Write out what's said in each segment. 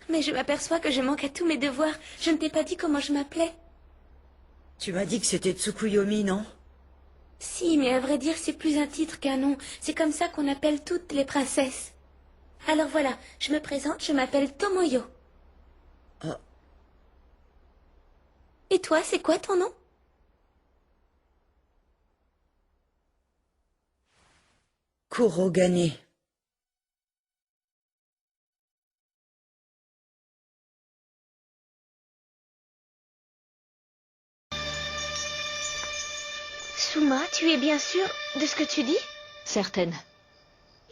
Mais je m'aperçois que je manque à tous mes devoirs. Je ne t'ai pas dit comment je m'appelais. Tu m'as dit que c'était Tsukuyomi, non? Si, mais à vrai dire, c'est plus un titre qu'un nom. C'est comme ça qu'on appelle toutes les princesses. Alors voilà, je me présente, je m'appelle Tomoyo. Oh. Et toi, c'est quoi ton nom? Kurogane. Suma, tu es bien sûre de ce que tu dis? Certaine.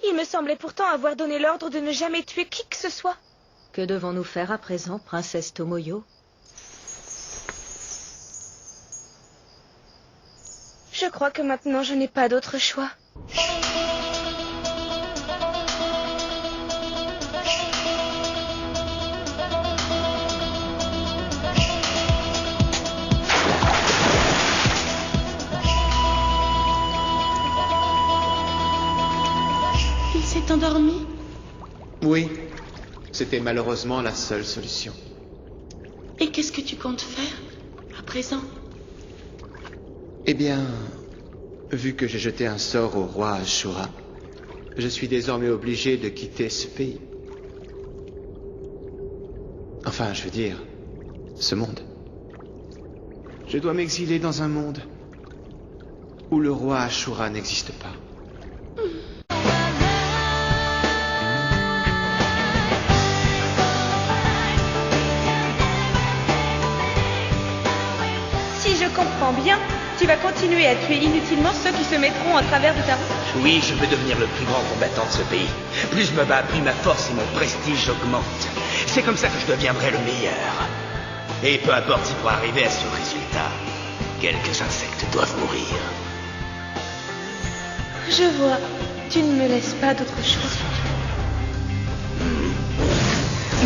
Il me semblait pourtant avoir donné l'ordre de ne jamais tuer qui que ce soit. Que devons-nous faire à présent, princesse Tomoyo? Je crois que maintenant je n'ai pas d'autre choix. Il s'est endormi? Oui, c'était malheureusement la seule solution. Et qu'est-ce que tu comptes faire à présent? Eh bien, vu que j'ai jeté un sort au roi Ashura, je suis désormais obligé de quitter ce pays. Enfin, je veux dire, ce monde. Je dois m'exiler dans un monde où le roi Ashura n'existe pas. Si je comprends bien, tu vas continuer à tuer inutilement ceux qui se mettront en travers de ta route. Oui, je veux devenir le plus grand combattant de ce pays. Plus je me bats, plus ma force et mon prestige augmentent. C'est comme ça que je deviendrai le meilleur. Et peu importe si pour arriver à ce résultat, quelques insectes doivent mourir. Je vois, tu ne me laisses pas d'autre choix.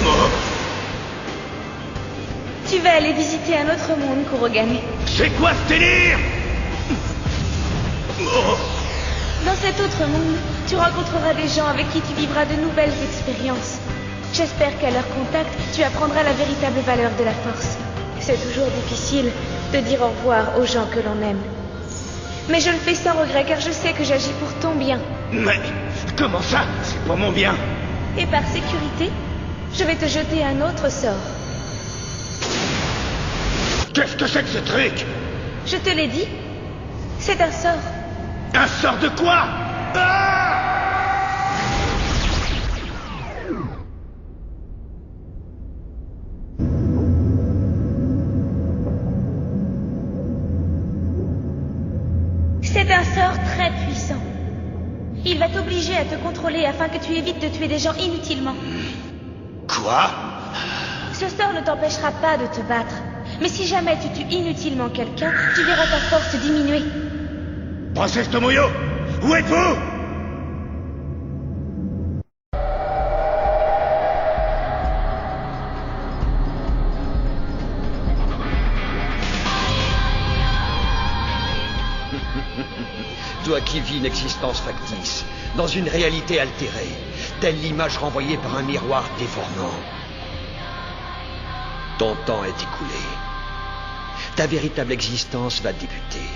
Oh, Tu vas aller visiter un autre monde, Kurogane. c'est quoi ce délire? Oh, Dans cet autre monde, tu rencontreras des gens avec qui tu vivras de nouvelles expériences. J'espère qu'à leur contact, tu apprendras la véritable valeur de la force. C'est toujours difficile de dire au revoir aux gens que l'on aime. Mais je le fais sans regret car je sais que j'agis pour ton bien. mais comment ça? C'est pour mon bien. Et par sécurité, je vais te jeter un autre sort. Qu'est-ce que c'est que ce truc? Je te l'ai dit, c'est un sort. Un sort de quoi? Ah! C'est un sort très puissant. Il va t'obliger à te contrôler afin que tu évites de tuer des gens inutilement. Quoi? Ce sort ne t'empêchera pas de te battre. Mais si jamais tu tues inutilement quelqu'un, tu verras ta force diminuer. Princesse Tomoyo, où êtes-vous? Toi qui vis une existence factice, dans une réalité altérée, telle l'image renvoyée par un miroir déformant. Ton temps est écoulé. Ta véritable existence va débuter.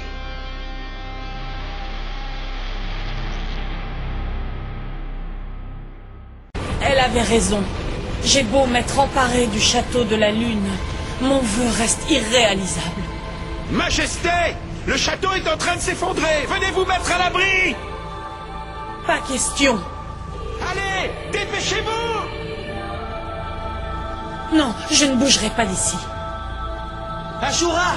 Elle avait raison. J'ai beau m'être emparé du château de la Lune, mon vœu reste irréalisable. Majesté! Le château est en train de s'effondrer! Venez vous mettre à l'abri! Pas question. Allez! Dépêchez-vous! Non, je ne bougerai pas d'ici. Ashura!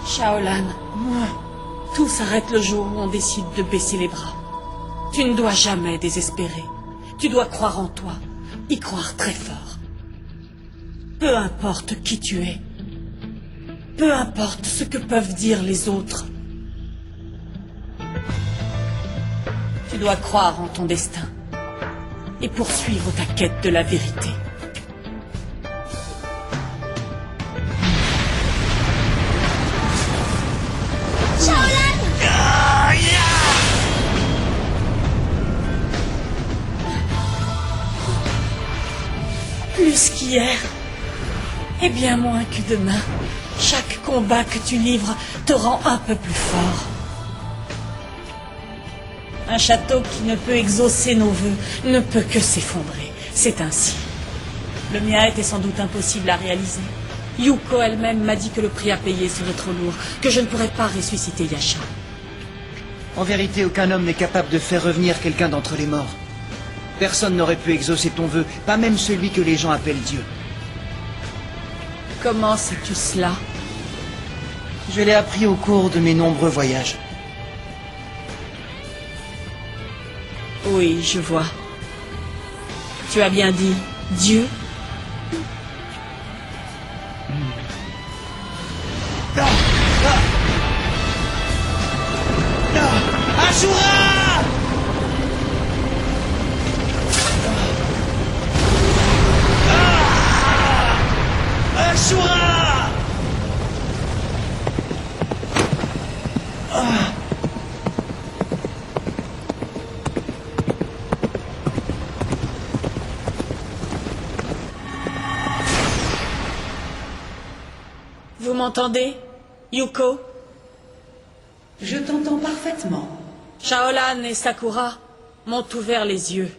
Shaolan, moi, tout s'arrête le jour où on décide de baisser les bras. Tu ne dois jamais désespérer. Tu dois croire en toi, y croire très fort. Peu importe qui tu es, peu importe ce que peuvent dire les autres. Tu dois croire en ton destin et poursuivre ta quête de la vérité. plus qu'hier, et bien moins que demain. Chaque combat que tu livres te rend un peu plus fort. Un château qui ne peut exaucer nos vœux ne peut que s'effondrer. C'est ainsi. Le mien était sans doute impossible à réaliser. Yuko elle-même m'a dit que le prix à payer serait trop lourd, que je ne pourrais pas ressusciter Yasha. En vérité, aucun homme n'est capable de faire revenir quelqu'un d'entre les morts. Personne n'aurait pu exaucer ton vœu, pas même celui que les gens appellent Dieu. Comment sais-tu cela? Je l'ai appris au cours de mes nombreux voyages. Oui, je vois. Tu as bien dit Dieu? Ashura! Ashura! Vous m'entendez, Yuko? Je t'entends parfaitement. Shaolan et Sakura m'ont ouvert les yeux.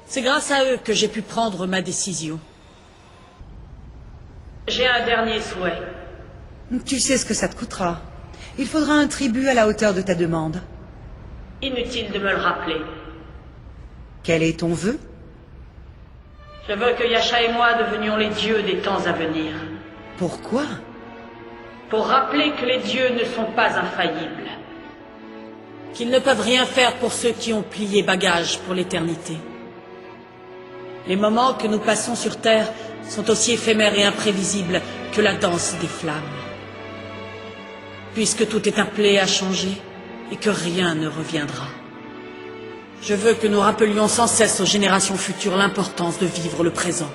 C'est grâce à eux que j'ai pu prendre ma décision. J'ai un dernier souhait. Tu sais ce que ça te coûtera. Il faudra un tribut à la hauteur de ta demande. Inutile de me le rappeler. Quel est ton vœu? Je veux que Yasha et moi devenions les dieux des temps à venir. Pourquoi? Pour rappeler que les dieux ne sont pas infaillibles. Qu'ils ne peuvent rien faire pour ceux qui ont plié bagage pour l'éternité. Les moments que nous passons sur Terre sont aussi éphémères et imprévisibles que la danse des flammes. Puisque tout est appelé à changer et que rien ne reviendra. Je veux que nous rappelions sans cesse aux générations futures l'importance de vivre le présent.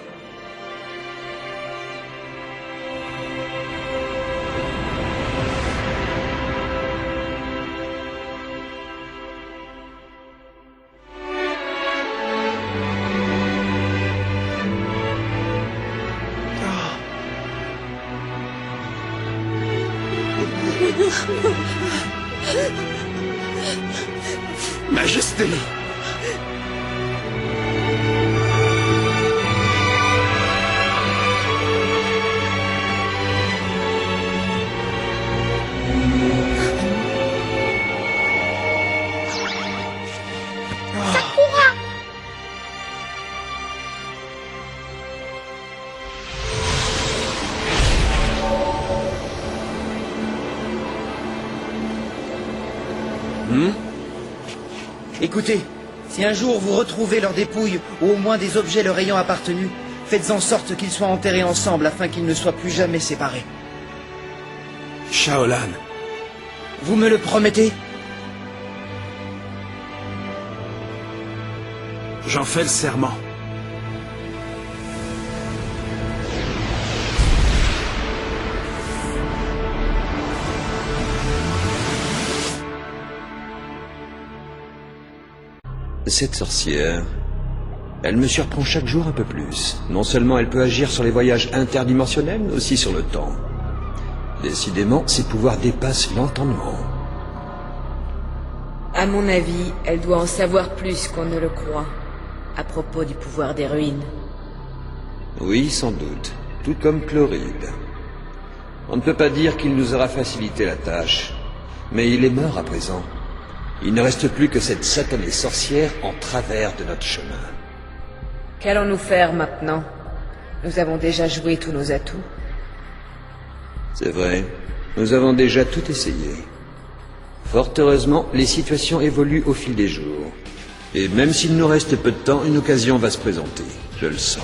Majesté! Écoutez, si un jour vous retrouvez leurs dépouilles, ou au moins des objets leur ayant appartenu, faites en sorte qu'ils soient enterrés ensemble afin qu'ils ne soient plus jamais séparés. Shaolan. Vous me le promettez? J'en fais le serment. Cette sorcière, elle me surprend chaque jour un peu plus. Non seulement elle peut agir sur les voyages interdimensionnels, mais aussi sur le temps. Décidément, ses pouvoirs dépassent l'entendement. À mon avis, elle doit en savoir plus qu'on ne le croit, à propos du pouvoir des ruines. Oui, sans doute. Tout comme Chloride. On ne peut pas dire qu'il nous aura facilité la tâche, mais il est mort à présent. Il ne reste plus que cette satanée sorcière en travers de notre chemin. Qu'allons-nous faire maintenant? Nous avons déjà joué tous nos atouts. C'est vrai, nous avons déjà tout essayé. Fort heureusement, les situations évoluent au fil des jours. Et même s'il nous reste peu de temps, une occasion va se présenter. Je le sens.